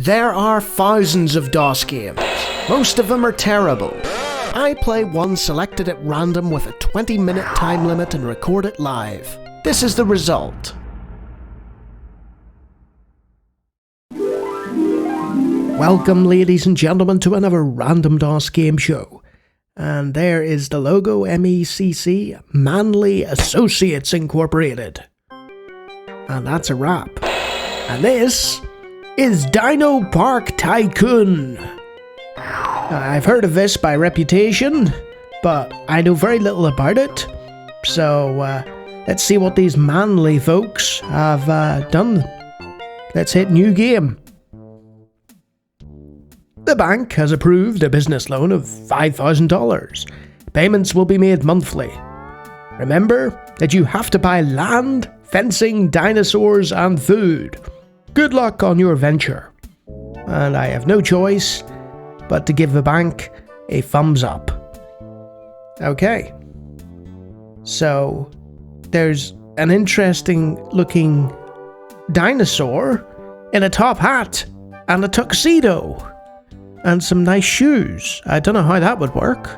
There are thousands of DOS games. Most of them are terrible. I play one selected at random with a 20-minute time limit and record it live. This is the result. Welcome, ladies and gentlemen, to another Random DOS game show. And there is the logo, MECC, Manly Associates Incorporated. And that's a wrap. And this is DinoPark Tycoon. I've heard of this by reputation, but I know very little about it. So let's see what these Manly folks have done. Let's hit new game. The bank has approved a business loan of $5,000. Payments will be made monthly. Remember that you have to buy land, fencing, dinosaurs, and food. Good luck on your venture. And I have no choice but to give the bank a thumbs up. Okay. So, there's an interesting looking dinosaur in a top hat and a tuxedo. And some nice shoes. I don't know how that would work.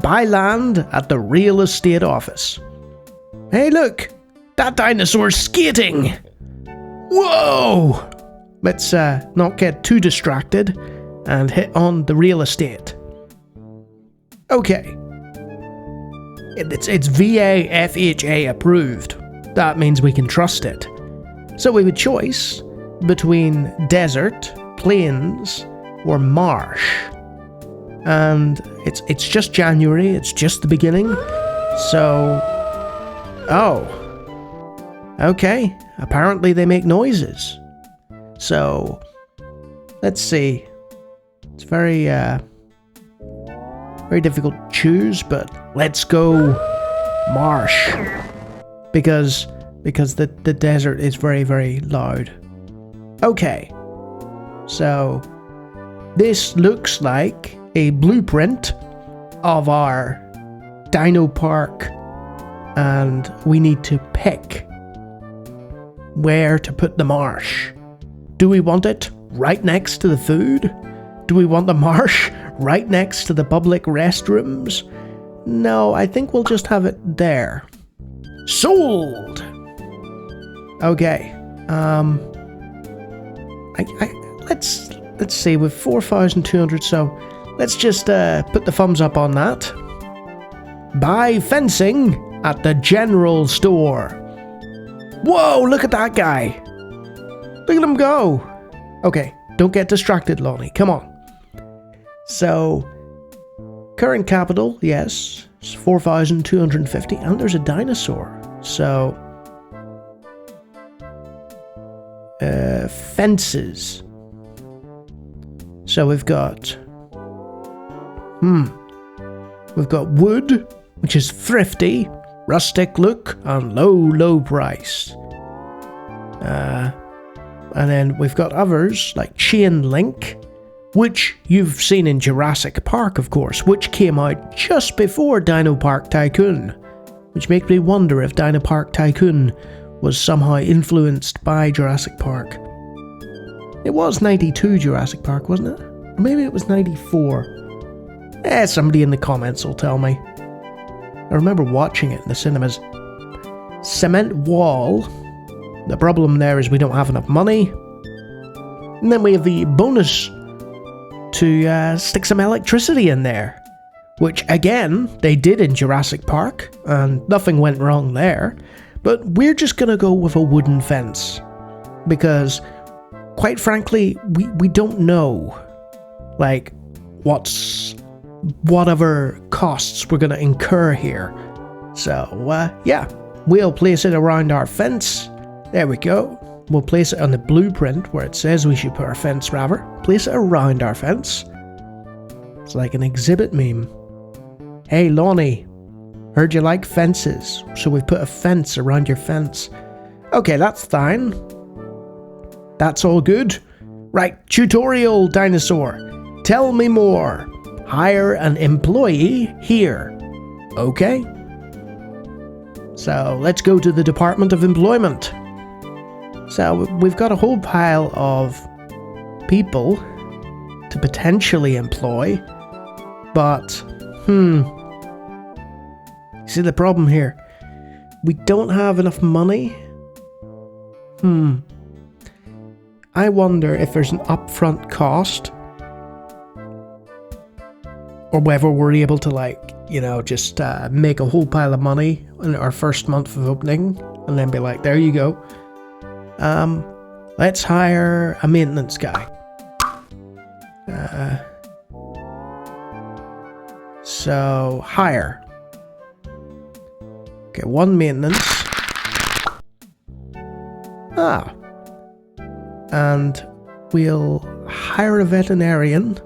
Buy land at the real estate office. Hey look! That dinosaur's skating! Whoa! Let's not get too distracted and hit on the real estate. Okay. It's VAFHA approved. That means we can trust it. So we have a choice between desert, plains, or marsh. And it's just January, it's just the beginning. So, oh, okay, apparently they make noises. So, let's see. It's very difficult to choose, but let's go marsh. Because the desert is very, very loud. Okay, so this looks like a blueprint of our DinoPark, and we need to pick where to put the marsh. Do we want it right next to the food? Do we want the marsh right next to the public restrooms? No, I think we'll just have it there. Sold! Okay, let's see, with 4,200, so let's just put the thumbs up on that. Buy fencing at the general store. Whoa, look at that guy. Look at him go. Okay, don't get distracted, Lawnie, come on. So, current capital, yes, it's 4,250, and there's a dinosaur. So, fences. So we've got wood, which is thrifty, rustic look, and low price. And then we've got others like chain link, which you've seen in Jurassic Park, of course, which came out just before DinoPark Tycoon, which makes me wonder if DinoPark Tycoon was somehow influenced by Jurassic Park. It was 92 Jurassic Park, wasn't it? Or maybe it was 94. Somebody in the comments will tell me. I remember watching it in the cinemas. Cement wall. The problem there is we don't have enough money. And then we have the bonus to stick some electricity in there. Which, again, they did in Jurassic Park, and nothing went wrong there. But we're just gonna go with a wooden fence. Because, quite frankly, we don't know, like, whatever costs we're gonna incur here. So, yeah, we'll place it around our fence. There we go. We'll place it on the blueprint where it says we should put our fence, rather. Place it around our fence. It's like an exhibit meme. Hey, Lawnie, heard you like fences, so we've put a fence around your fence. Okay, that's fine. That's all good. Right, tutorial dinosaur. Tell me more. Hire an employee here. Okay. So let's go to the Department of Employment. So we've got a whole pile of people to potentially employ, but, see the problem here? We don't have enough money. I wonder if there's an upfront cost, or whether we're able to, like, you know, just make a whole pile of money in our first month of opening, and then be like, there you go. Let's hire a maintenance guy. So, hire. Okay, 1 maintenance. And we'll hire a veterinarian.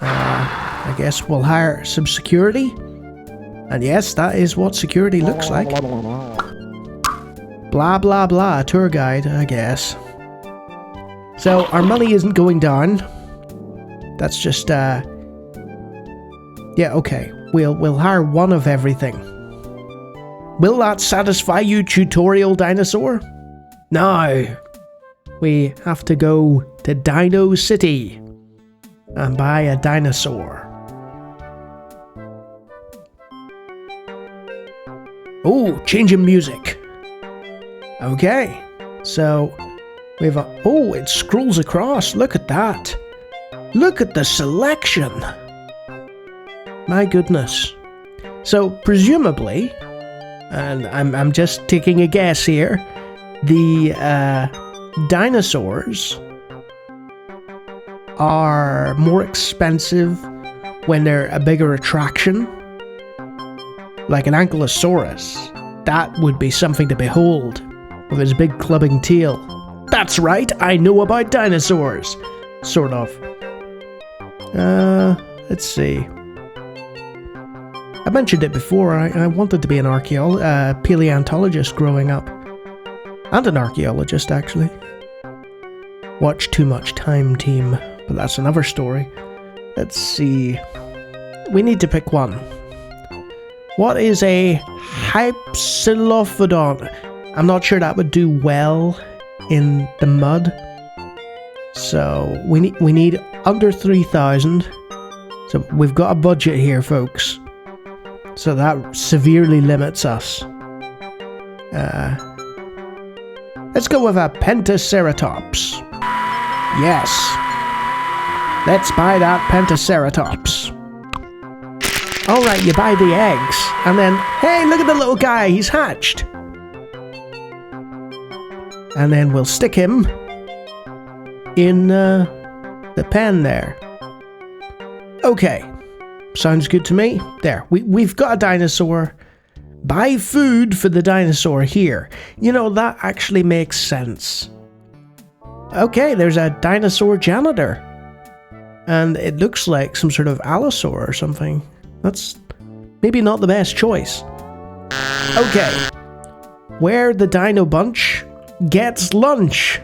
I guess we'll hire some security. And yes, that is what security looks like. Blah, blah, blah. Tour guide, I guess. So, our money isn't going down. That's just, yeah, okay. We'll hire 1 of everything. Will that satisfy you, tutorial dinosaur? No. We have to go to Dino City and buy a dinosaur. Oh, changing music. Okay, so we have a... Oh, it scrolls across. Look at that. Look at the selection. My goodness. So, presumably, and I'm just taking a guess here, the dinosaurs are more expensive when they're a bigger attraction. Like an ankylosaurus. That would be something to behold, with his big clubbing tail. That's right, I know about dinosaurs. Sort of. Let's see. I mentioned it before, I wanted to be an paleontologist growing up. And an archaeologist, actually. Watch too much Time Team, but that's another story. Let's see. We need to pick one. What is a hypsilophodon? I'm not sure that would do well in the mud. So we need under 3,000. So we've got a budget here, folks. So that severely limits us. Let's go with a Pentaceratops. Yes. Let's buy that Pentaceratops. Alright, you buy the eggs, and then, hey, look at the little guy, he's hatched. And then we'll stick him in the pen there. Okay, sounds good to me. There, we've got a dinosaur. Buy food for the dinosaur here. You know, that actually makes sense. Okay, there's a dinosaur janitor. And it looks like some sort of allosaur or something. That's maybe not the best choice. Okay. Where the dino bunch gets lunch.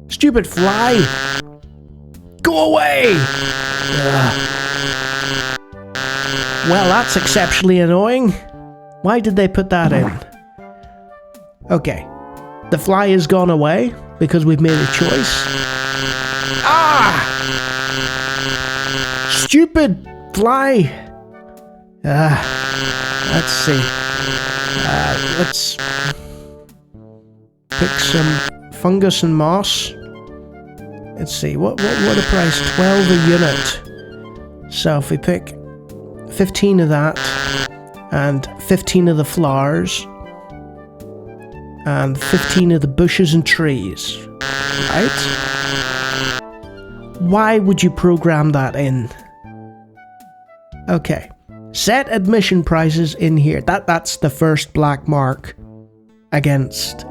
Stupid fly. Go away! Well, that's exceptionally annoying. Why did they put that in? Okay. The fly has gone away because we've made a choice. Ah! Stupid fly! Let's see. Let's pick some fungus and moss. Let's see. What a price? 12 a unit. So if we pick 15 of that, and 15 of the flowers, and 15 of the bushes and trees, right? Why would you program that in? Okay. Set admission prices in here. That's the first black mark against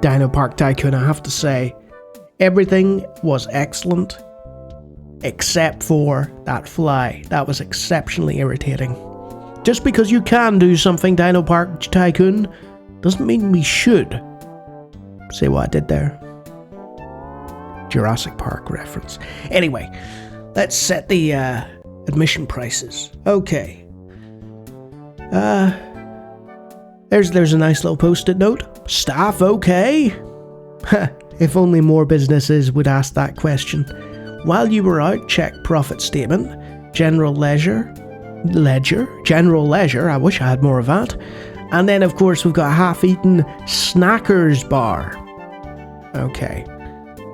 DinoPark Tycoon, I have to say. Everything was excellent, except for that fly. That was exceptionally irritating. Just because you can do something, DinoPark Tycoon, doesn't mean we should. See what I did there? Jurassic Park reference. Anyway, let's set the admission prices. Okay. There's a nice little post-it note. Staff okay? If only more businesses would ask that question. While you were out, check profit statement, general ledger, general leisure, I wish I had more of that. And then of course we've got a half-eaten snackers bar. Okay,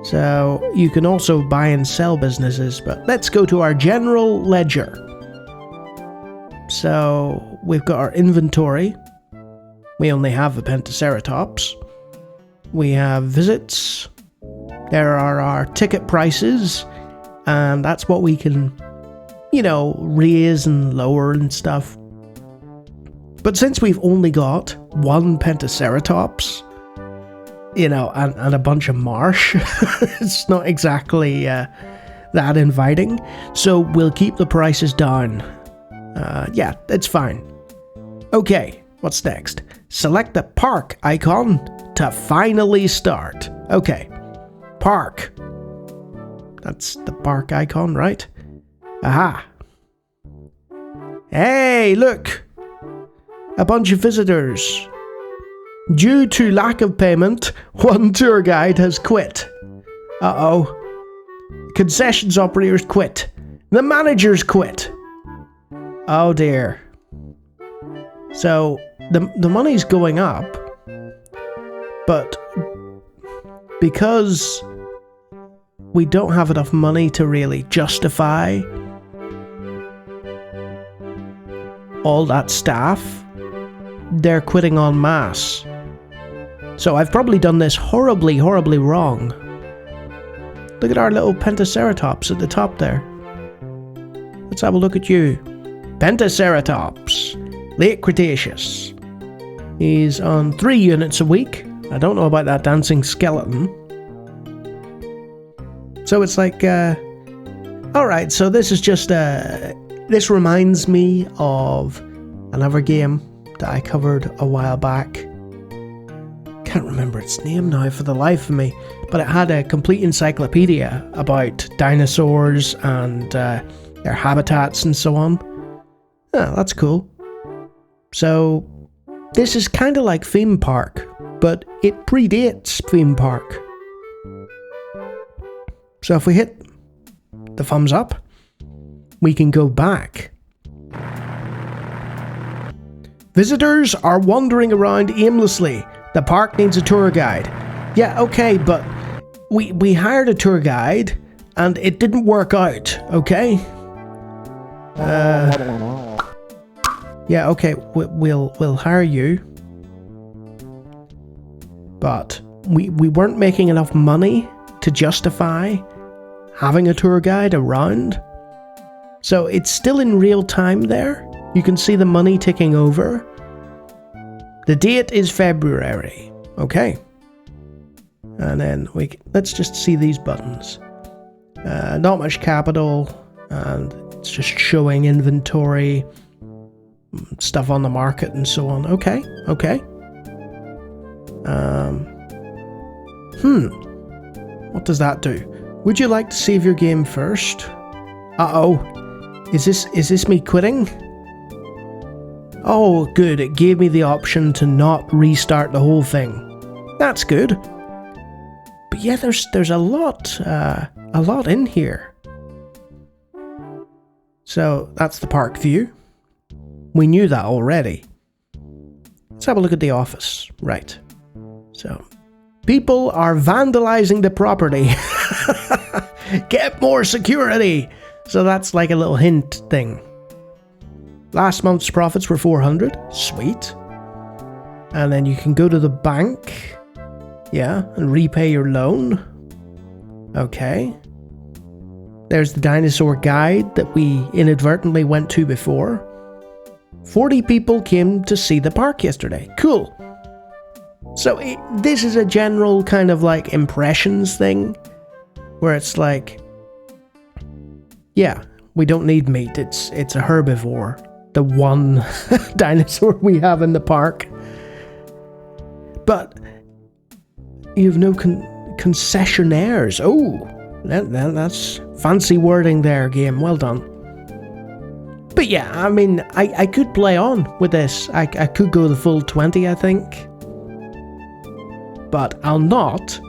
so you can also buy and sell businesses, but let's go to our general ledger. So we've got our inventory. We only have a Pentaceratops. We have visits. There are our ticket prices, and that's what we can, raise and lower and stuff. But since we've only got one Pentaceratops, and a bunch of marsh, it's not exactly that inviting. So we'll keep the prices down. Yeah, it's fine. Okay, what's next? Select the park icon to finally start. Okay, park. That's the park icon, right? Aha. Hey, look! A bunch of visitors. Due to lack of payment, one tour guide has quit. Uh-oh. Concessions operators quit. The managers quit. Oh dear. So, the money's going up, but because we don't have enough money to really justify all that staff, they're quitting en masse. So I've probably done this horribly, horribly wrong. Look at our little Pentaceratops at the top there. Let's have a look at you. Pentaceratops, late Cretaceous. He's on 3 units a week. I don't know about that dancing skeleton. So it's like, alright, so this is just, this reminds me of another game that I covered a while back. Can't remember its name now for the life of me, but it had a complete encyclopedia about dinosaurs and their habitats and so on. Oh, that's cool. So this is kind of like Theme Park, but it predates Theme Park. So if we hit the thumbs up, we can go back. Visitors are wandering around aimlessly. The park needs a tour guide. Yeah, okay, but we hired a tour guide and it didn't work out, okay? Yeah, okay, we'll hire you. But we weren't making enough money to justify having a tour guide around. So it's still in real time there. You can see the money ticking over. The date is February. Okay. And then let's just see these buttons. Not much capital, and it's just showing inventory, stuff on the market and so on. Okay. What does that do? Would you like to save your game first? Uh-oh. Is this me quitting? Oh, good. It gave me the option to not restart the whole thing. That's good. But yeah, there's a lot in here. So that's the park view. We knew that already. Let's have a look at the office. Right. So, people are vandalizing the property. Get more security. So that's like a little hint thing. Last month's profits were 400. Sweet. And then you can go to the bank. Yeah, and repay your loan. Okay. There's the dinosaur guide that we inadvertently went to before. 40 people came to see the park yesterday. Cool. So this is a general kind of like impressions thing. Where it's like, yeah, we don't need meat. It's a herbivore. The one dinosaur we have in the park. But you have no concessionaires. Oh, that's fancy wording there, game. Well done. But yeah, I mean, I could play on with this. I could go the full 20, I think. But I'll not.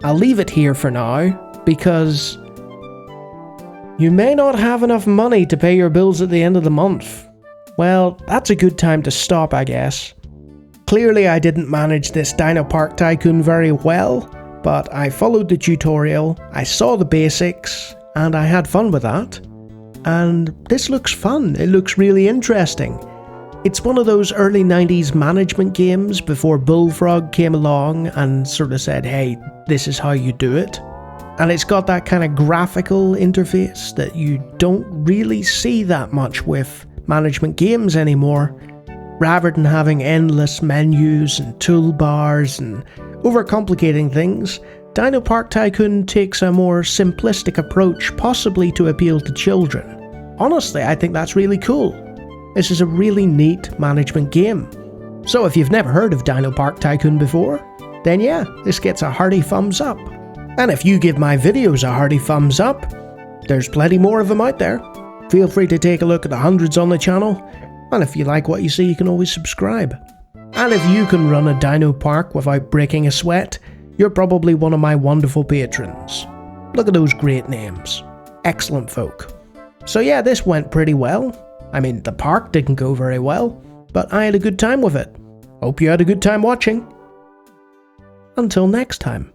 I'll leave it here for now, because you may not have enough money to pay your bills at the end of the month. Well, that's a good time to stop, I guess. Clearly I didn't manage this DinoPark Tycoon very well, but I followed the tutorial, I saw the basics, and I had fun with that. And this looks fun, it looks really interesting. It's one of those early 90s management games before Bullfrog came along and sort of said, hey, this is how you do it. And it's got that kind of graphical interface that you don't really see that much with management games anymore. Rather than having endless menus and toolbars and overcomplicating things, DinoPark Tycoon takes a more simplistic approach, possibly to appeal to children. Honestly, I think that's really cool. This is a really neat management game. So if you've never heard of DinoPark Tycoon before, then yeah, this gets a hearty thumbs up. And if you give my videos a hearty thumbs up, there's plenty more of them out there. Feel free to take a look at the hundreds on the channel, and if you like what you see, you can always subscribe. And if you can run a DinoPark without breaking a sweat, you're probably one of my wonderful patrons. Look at those great names. Excellent folk. So yeah, this went pretty well. I mean, the park didn't go very well, but I had a good time with it. Hope you had a good time watching. Until next time.